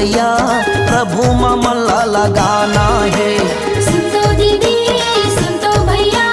भैया प्रभु माँ मन ला लगाना है। सुन तो दीदी सुन तो भैया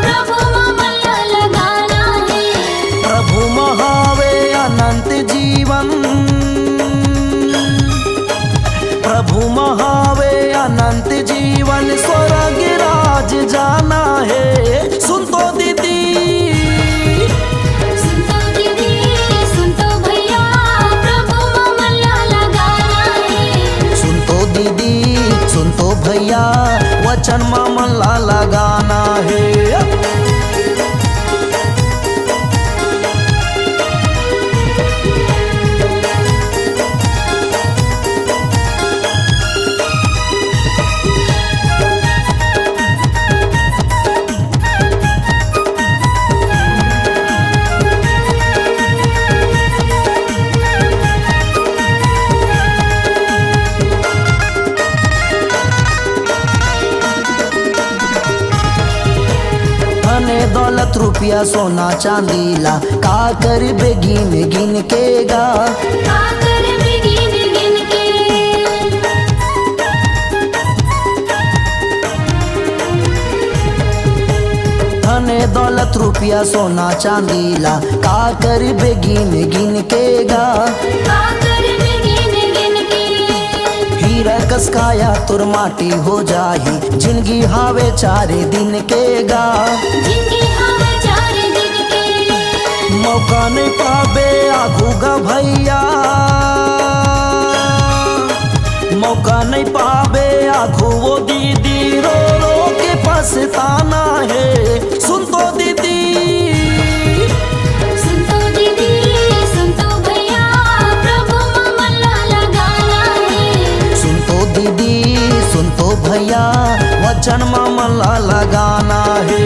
प्रभु माँ मन ला लगाना है। प्रभु महावे अनंत जीवन, प्रभु महावे अनंत जीवन, स्वर्ग राज जाना है। सुन तो दीदी सुन तो दीदी सुन तो भैया प्रभु माँ मन ला लगाना है। सुन तो दीदी सुन तो भैया वचन माँ मन ला लगाना है। दौलत रुपया सोना चांदीला का कर बेगिन गिन के गा, का कर बिगिन गिन के। धन दौलत रुपया सोना चांदीला का कर बेगिन गिन के गा, का कर बिगिन गिन के। हीरा कसकाया तुर माटी हो जाही, जिंदगी हावे चारे दिन के गा। जिनकी हवा चार दिन के। मौका नहीं पाबे आगूगा भैया, मौका नहीं पाबे आगू वो दीदी रो रो के पछताना है। सुन तो दीदी सुन तो दीदी सुन तो भैया प्रभु माँ मन ला लगाना है। सुन तो दीदी सुन तो भैया वचन माँ मन ला लगाना है।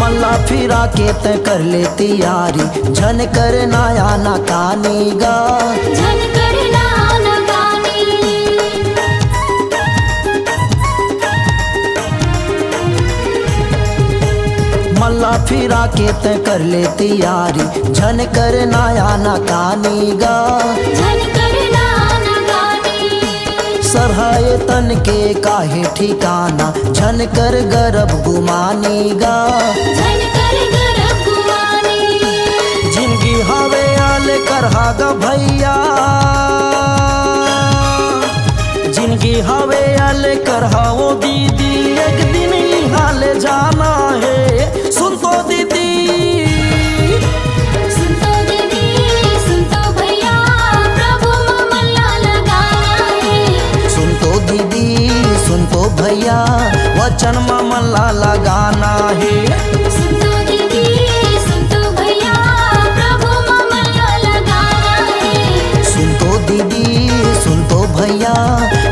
मल्ला फिरा के तय कर ले तैयारी, झन कर नाया ना कानी गा। झन करना न गानी। मल्ला फिरा के तय कर ले तैयारी, झन कर नाया ना कानी गा। झन करना न गानी। सरहाए तन के काहे ठिकाना, झन कर गर्भ गुमानी गा। झन कर गर्भ गुमानी। जिंदगी हवे आल करहागा भैया, जिंदगी हवे आल करहाओ दीदी, एक दिन ही हाल जाना है। सुन तो दीदी सुन तो दीदी सुन तो भैया प्रभु माँ मन ला लगाना है। सुन तो दीदी सुन तो भैया वचन माँ मन ला लगाना है। सुन तो दीदी सुन तो भैया प्रभु माँ मन ला लगाना है। सुन तो दीदी सुन तो भैया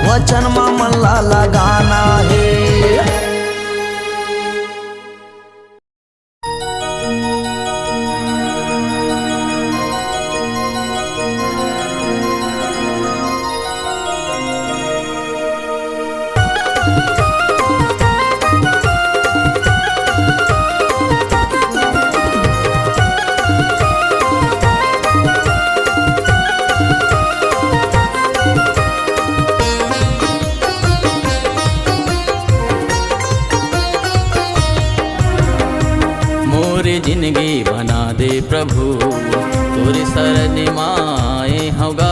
वचन माँ मन ला लगाना है। जिंदगी बना दे प्रभु, तोरे शरण माए होगा।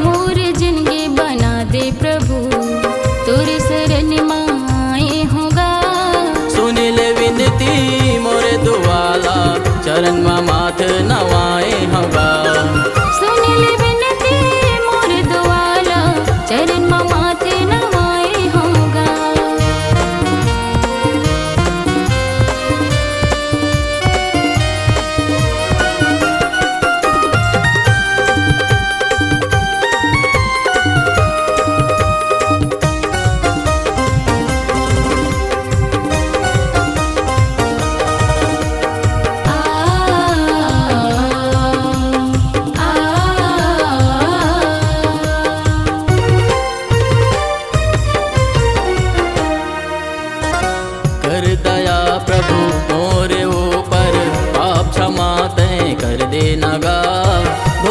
मोर जिंदगी बना दे प्रभु, तोरे शरण माए होगा। सुन ले विनती मोरे दुआला, चरण मा माथ नवाए होगा। सुन ले विनती मोर दुआला, चरण मा माथ नवाए होगा।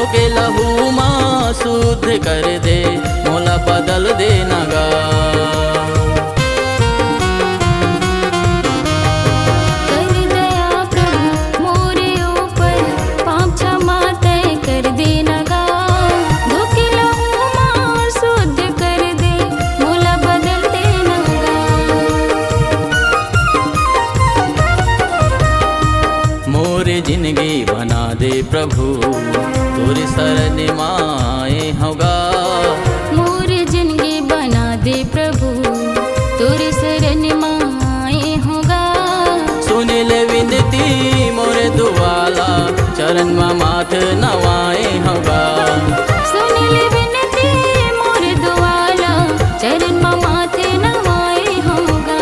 धोके लहू माँ शुद्ध कर दे, मोला बदल दे नगा। कर दया प्रभु मोरे ऊपर, पाप क्षमा तय कर दे नगा। धोखे लहू माँ शुद्ध कर दे, मोला बदल दे नगा। मोरे जिंदगी बना दे प्रभु, तोरी शरण माए होगा। मोरे जिंदगी बना दे प्रभु, तोरे शरण माए होगा। सुन ले विनती मोरे दुआला, चरण मा माथ नवाए होगा। सुन ले विनती मोरे दुआला, चरण मा माथे नवाए होगा।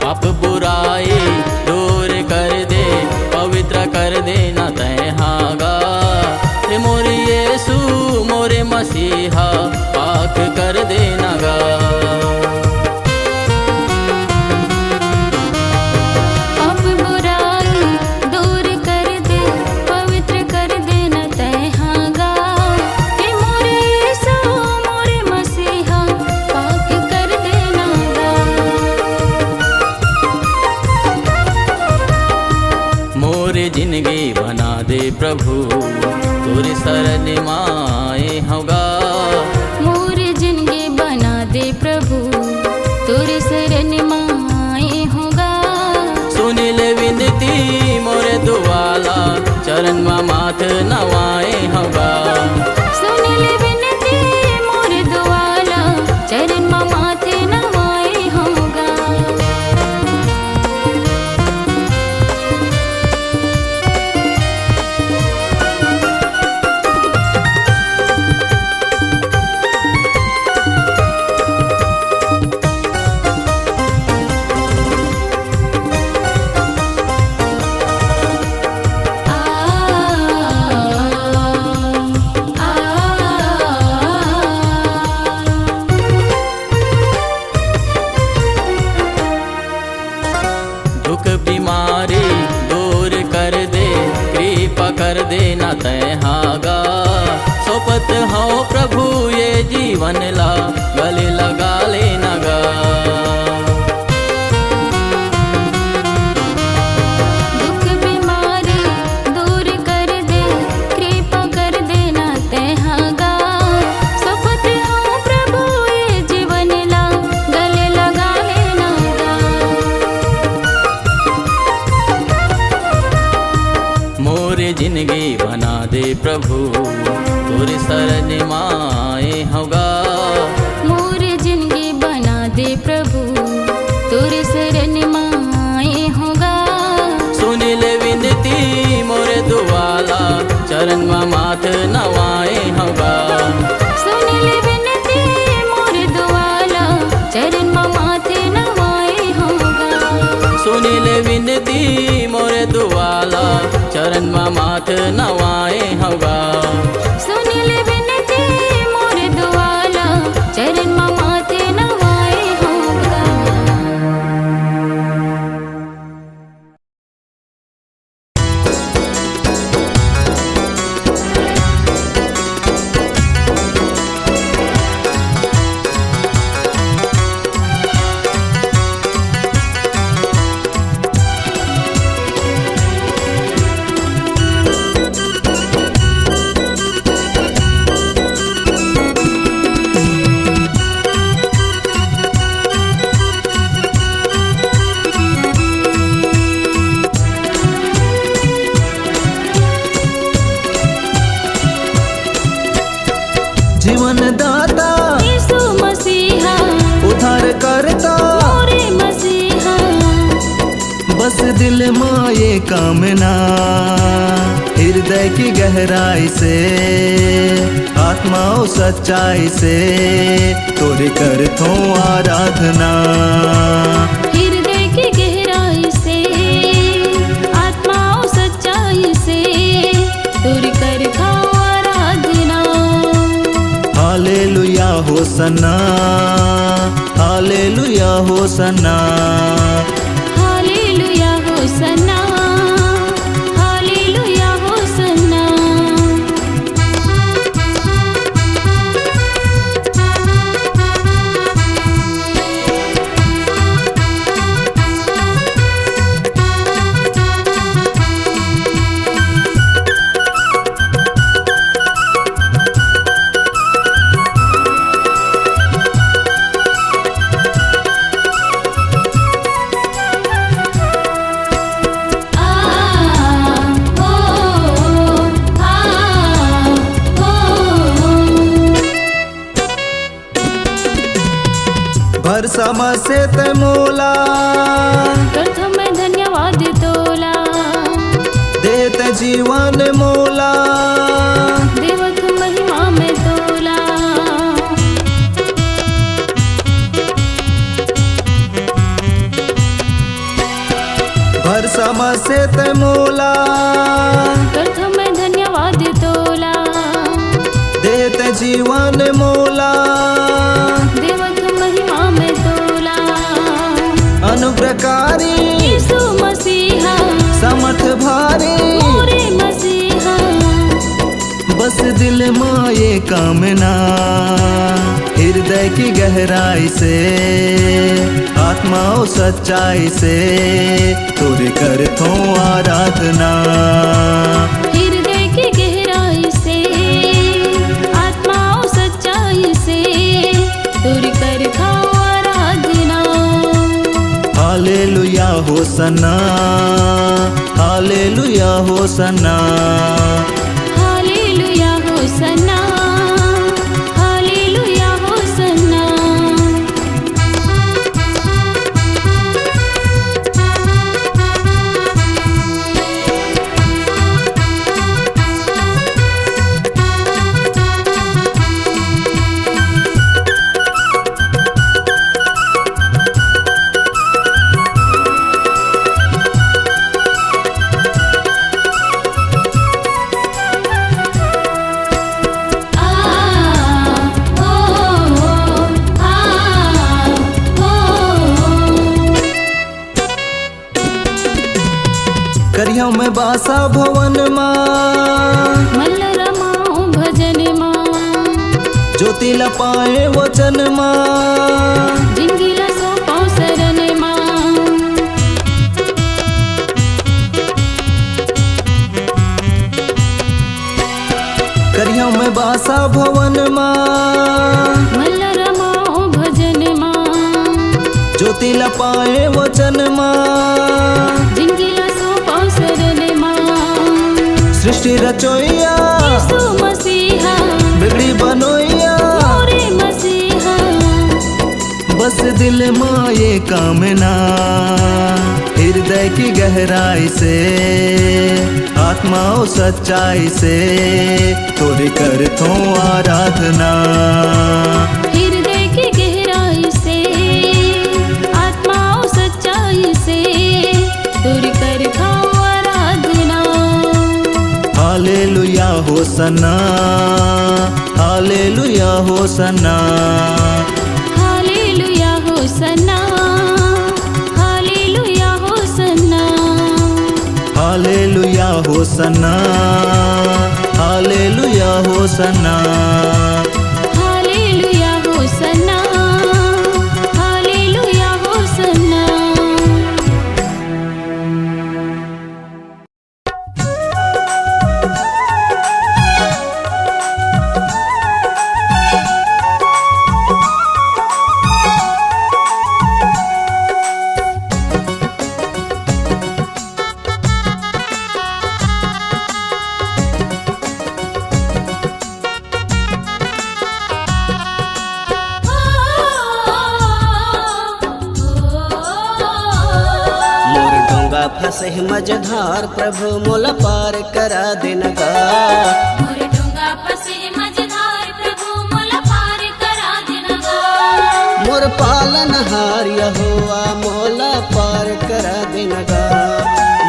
पाप बुराई दूर कर दे, पवित्र कर दे न तय हागा। हे मोरे यीशु मोरे मसीहा, पाक कर दे नगा। पाप बुराई दूर कर दे, पवित्र कर दे न तय हागा। हे मोरे यीशु मोरे मसीहा, पाक कर दे नागा। मोरे जिंदगी बना दे प्रभु, तोरी शरण माए होगा। मोरे जिंदगी बना दे प्रभु, तोरे शरण माए होगा। सुन ले विनती मोरे दुआला, चरण मा माथ नवाए होगा। सुन ले विनती मोरे दुआला, चरण मा माथे नवाए होगा। दुख बीमारी दूर कर दे, कृपा कर दे न तय हागा। सोपत हो प्रभु ये जीवन ला, गले लगा ले नगा। दुख बीमारी दूर कर दे, कृपा कर दे न तय हागा। शपथ हो प्रभु ये जीवन ला, गले लगा ले नागा। मोरे जिंदगी बना दे प्रभु, तोरी शरण माए होगा। मोरे जिंदगी बना दे प्रभु, तोरे शरण माए होगा। सुन ले विनती मोरे दुआला, चरण मा माथ नवाए होगा। सुन ले विनती मोरे दुआला, चरण मा माथे नवाए होगा। सुन ले विनती मोरे दुआला, चरण मा माथ नवाए होगा। सुन ले विनती मोरे दुआला, चरण मा माथे नवाए होगा। जीवन दाता यीशु मसीहा, उद्धार करता मोरे मसीहा। बस दिल में ये कामना हृदय की गहराई से, आत्मा और सच्चाई से तोरे करतो आराधना। हृदय की गहराई से, आत्मा और सच्चाई से दूर कर खाओ आराधना। Hallelujah hosanna, hallelujah hosanna, hallelujah hosanna, hallelujah hosanna. भर समसे ते मोला प्रथम धन्यवाद तोला, देत जीवन मोला। देवत महिमा में तोला। भर समसे ते मोला प्रथम धन्यवाद तोला, देत जीवन मोला। देवत महिमा में तोला। अनुप्रकारी यीशु मसीहा, समर्थ भारी मोरे मसीहा। बस दिल में ये कामना हृदय की गहराई से, आत्मा और सच्चाई से तोरे करतो आराधना। हृदय की गहराई से, आत्मा और सच्चाई से दूर कर खाओ आराधना। Hallelujah hosanna, hallelujah hosanna, hallelujah hosanna, hallelujah hosanna. करिया में बासा भवन माँ, मल्ल रमाऊं भजन माँ, ज्योति लपाए वचन माँ। जिंगिला सोपाऊं शरण माँ। करिया में बासा भवन माँ, मल्ल रमाऊं भजन माँ, ज्योति लपाए वचन माँ। जिंगिला सोपाऊं शरण माँ। सृष्टि रचोइया यीशु मसीहा, बिगड़ी बनोइया, मोरे मसीहा। बस दिल में ये कामना हृदय की गहराई से, आत्मा और सच्चाई से तोरे करतो आराधना। हृदय की गहराई से, आत्मा और सच्चाई से दूर कर खाओ आराधना। Hallelujah hosanna, hallelujah hosanna, hallelujah hosanna, hallelujah hosanna. Hallelujah hosanna, hallelujah hosanna, hallelujah hosanna, hallelujah hosanna. फंसे मझधार प्रभु मोला पार करा देनगा। मोर डोंगा फसे मझधार प्रभु मोला पार करा देनगा। मोर पालनहार यहोवा मोला पार करा देनगा।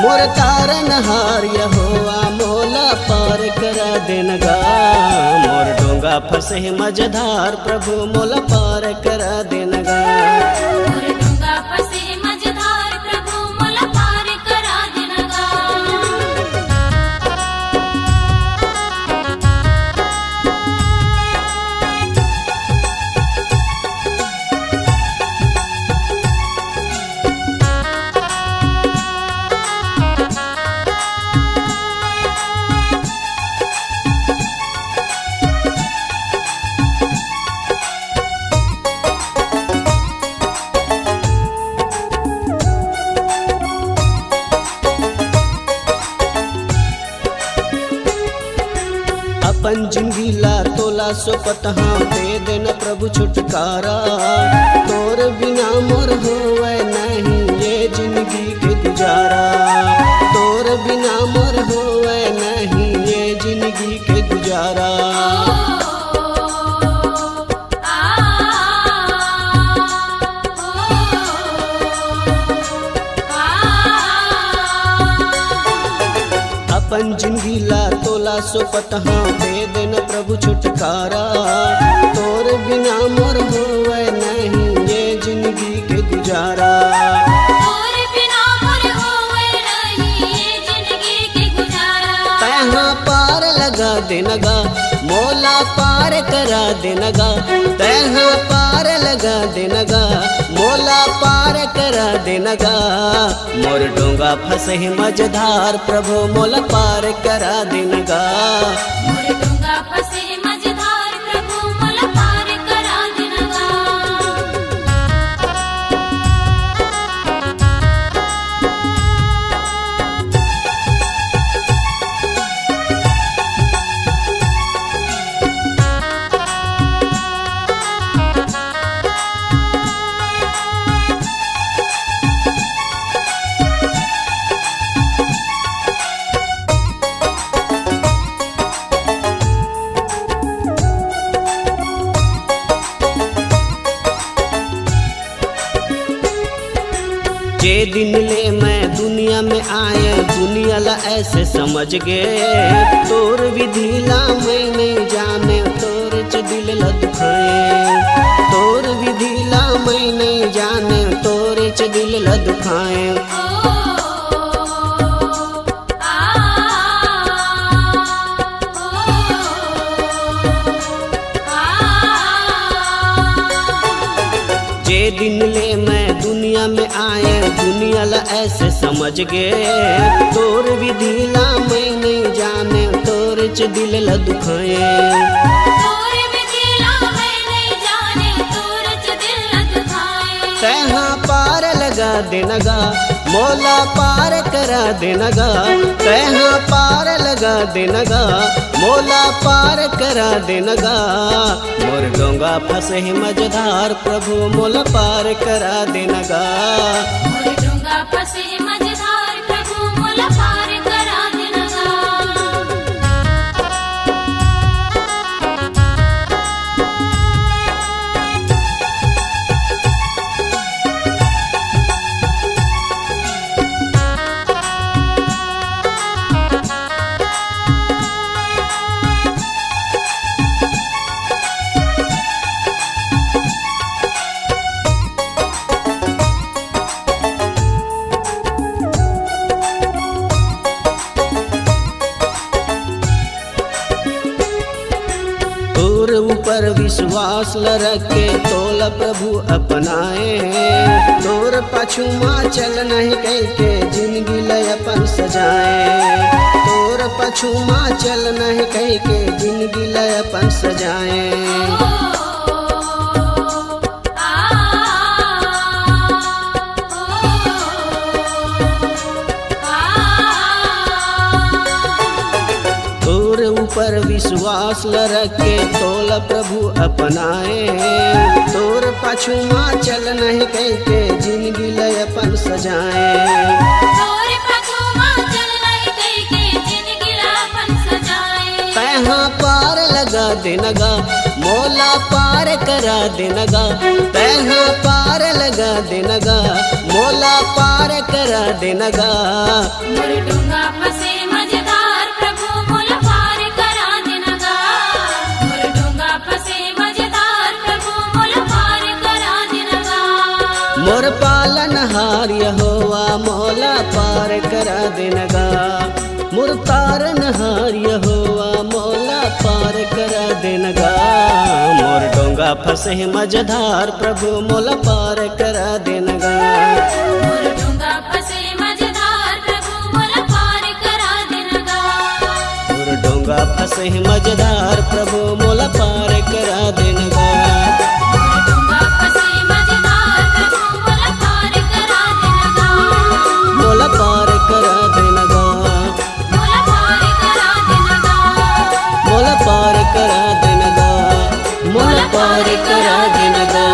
मोर तारनहार यहोवा मोला पार करा देनगा। मोर डोंगा फंसे मझधार प्रभु मोला पार करा देनगा। मोर डोंगा फसे मझधार प्रभु मोला पार करा देनगा। अपन जिंदगी ला तोला सोपत हाँ दे देना प्रभु छुटकारा। तोर बिना मोर होवे नहीं ये जिंदगी के गुजारा। तोर बिना मोर होवे नहीं ये जिंदगी के गुजारा। अपन जिंदगी ला तोला सोपत हाँ दे देना प्रभु छुटकारा। तोर बिना मोर होवे नहीं ये जिंदगी के गुजारा। तोर बिना मोर होवे नहीं ये जिंदगी के गुजारा। तहाँ पार लगा देनगा मोला पार करा देनगा। तहाँ पार लगा देनगा मोला पार करा देनगा। मोर डोंगा फंसे मझधार प्रभु मोला पार करा देनगा। मोर डोंगा फसे मझधार प्रभु मोला पार करा देनगा। जे दिन ले मैं दुनिया में आए दुनिया ला ऐसे समझ गए। तोर विधि ला मैं नहीं जाने तोर च दिल ला दुखाए। तोर विधि ला मैं नहीं जाने तोर च दिल ला दुखाए। जे दिन ले मैं दुनिया में आए दुनिया ला ऐसे समझ गए। तोर विधि ला मैं नहीं जाने तोर च दिल ला दुखाए। तोर विधि ला मैं नहीं जाने तोर च दिल ला दुखाए। तहाँ पार लगा देनगा मोला पार करा देनगा। तहाँ पार लगा देनगा मोला पार करा देनगा। मोर डोंगा फंसे मझधार प्रभु मोला पार करा देनगा। मोर डोंगा फसे मझधार प्रभु मोला पार करा देनगा। ऊपर विश्वास ल रखे तोला प्रभु अपनाए। तोर पाछू माँ चल नहीं कह के जिंदगी लय अपन सजाए। तोर पाछू माँ चल नहीं कह के जिंदगी लय अपन सजाए। ऊपर विश्वास ल रखे तोला प्रभु अपनाए। तोर पाछू माँ चल नहीं कह के जिंदगी लय अपन सजाए। तहाँ पार लगा देनगा, मोला पार करा देनगा, तहाँ पार लगा देनगा, मोला पार करा देनगा। मोर डोंगा फसे मजेदार प्रभु मोला पार करा देनगा, मोर डोंगा फसे मजेदार प्रभु मोला पार करा देनगा। मोर पालन हार यहोवा मोला पार करा देनगा, मोर तारन हार यहोवा मोला पार करा देनगा। मोर डोंगा फसे मजेदार प्रभु मोला पार करा देनगा, मोर डोंगा फसे मजेदार प्रभु मोला पार करा देनगा, मोर डोंगा फसे मजेदार प्रभु मोला पार करा देनगा। मोर डोंगा फसे मजेदार प्रभु मोला पार करा देनगा, मोला पार करा देनगा, मोला पार करा देनगा, मोला पार करा देनगा, मोला पार करा देनगा।